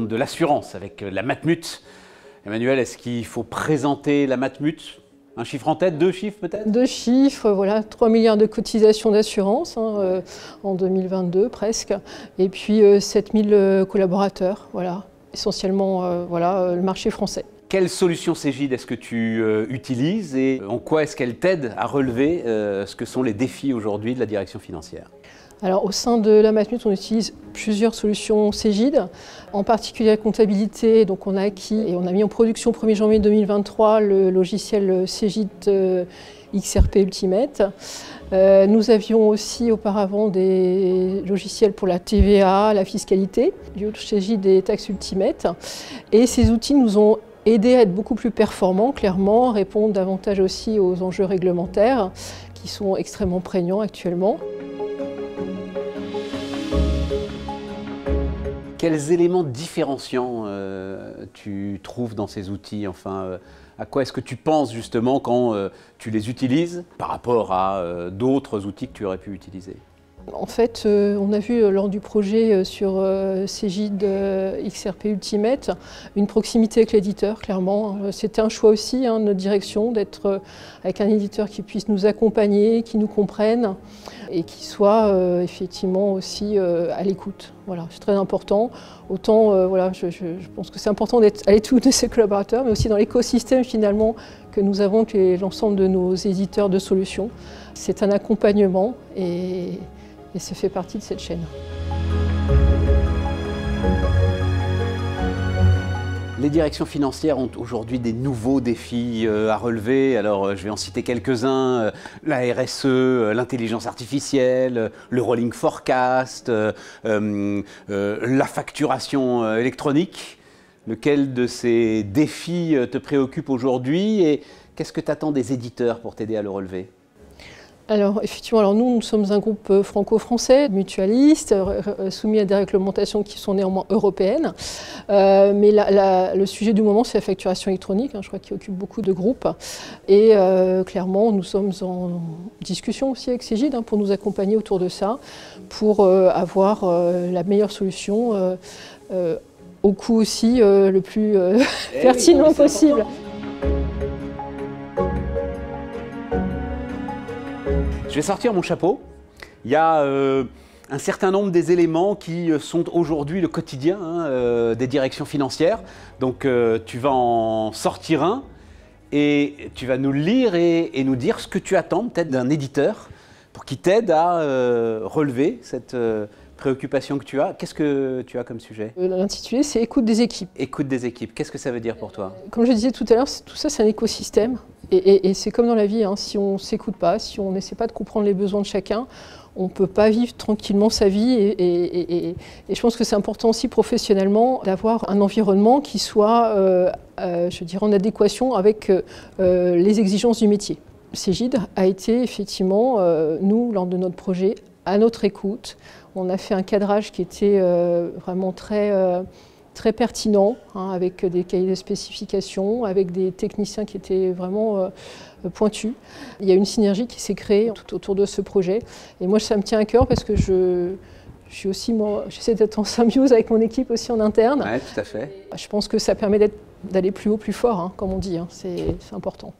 monde de l'assurance avec la Matmut. Emmanuel, est-ce qu'il faut présenter la Matmut? Un chiffre en tête, 2 chiffres peut-être? 2 chiffres, voilà, 3 milliards de cotisations d'assurance en 2022 presque, et puis 7000 collaborateurs, voilà, essentiellement le marché français. Quelle solution Cegid est-ce que tu utilises et en quoi est-ce qu'elle t'aide à relever ce que sont les défis aujourd'hui de la direction financière? Alors, au sein de la Matmut, on utilise plusieurs solutions Cegid, en particulier la comptabilité. Donc, on a acquis et on a mis en production au 1er janvier 2023 le logiciel Cegid XRP Ultimate. Nous avions aussi auparavant des logiciels pour la TVA, la fiscalité, du Cegid et Tax Ultimate. Et ces outils nous ont aidés à être beaucoup plus performants, clairement, répondre davantage aussi aux enjeux réglementaires qui sont extrêmement prégnants actuellement. Quels éléments différenciants tu trouves dans ces outils? Enfin, à quoi est-ce que tu penses justement quand tu les utilises par rapport à d'autres outils que tu aurais pu utiliser? En fait, on a vu lors du projet sur Cegid XRP Ultimate une proximité avec l'éditeur, clairement. C'était un choix aussi, de notre direction, d'être avec un éditeur qui puisse nous accompagner, qui nous comprenne et qui soit effectivement aussi à l'écoute. Voilà, c'est très important. Autant, je pense que c'est important d'être à l'écoute de ses collaborateurs, mais aussi dans l'écosystème finalement que nous avons avec l'ensemble de nos éditeurs de solutions. C'est un accompagnement et ça fait partie de cette chaîne. Les directions financières ont aujourd'hui des nouveaux défis à relever. Alors, je vais en citer quelques-uns. La RSE, l'intelligence artificielle, le rolling forecast, la facturation électronique. Lequel de ces défis te préoccupe aujourd'hui et qu'est-ce que tu attends des éditeurs pour t'aider à le relever? Alors effectivement, nous sommes un groupe franco-français, mutualiste, soumis à des réglementations qui sont néanmoins européennes. Mais le sujet du moment, c'est la facturation électronique, je crois qu'il occupe beaucoup de groupes. Et clairement, nous sommes en discussion aussi avec Cegid pour nous accompagner autour de ça, pour avoir la meilleure solution, au coût aussi le plus pertinent possible. Je vais sortir mon chapeau. Il y a un certain nombre des éléments qui sont aujourd'hui le quotidien des directions financières. Donc tu vas en sortir un et tu vas nous le lire et nous dire ce que tu attends peut-être d'un éditeur pour qu'il t'aide à relever cette préoccupation que tu as. Qu'est-ce que tu as comme sujet? L'intitulé, c'est « Écoute des équipes ». Écoute des équipes, qu'est-ce que ça veut dire pour toi? Comme je disais tout à l'heure, tout ça, c'est un écosystème. Et c'est comme dans la vie, si on ne s'écoute pas, si on n'essaie pas de comprendre les besoins de chacun, on ne peut pas vivre tranquillement sa vie. Et je pense que c'est important aussi professionnellement d'avoir un environnement qui soit, je dirais, en adéquation avec les exigences du métier. Cegid a été effectivement, nous, lors de notre projet, à notre écoute. On a fait un cadrage qui était vraiment très pertinent, avec des cahiers de spécifications, avec des techniciens qui étaient vraiment pointus. Il y a une synergie qui s'est créée tout autour de ce projet. Et moi, ça me tient à cœur parce que j'essaie d'être en symbiose avec mon équipe aussi en interne. Oui, tout à fait. Je pense que ça permet d'aller plus haut, plus fort, comme on dit. C'est important.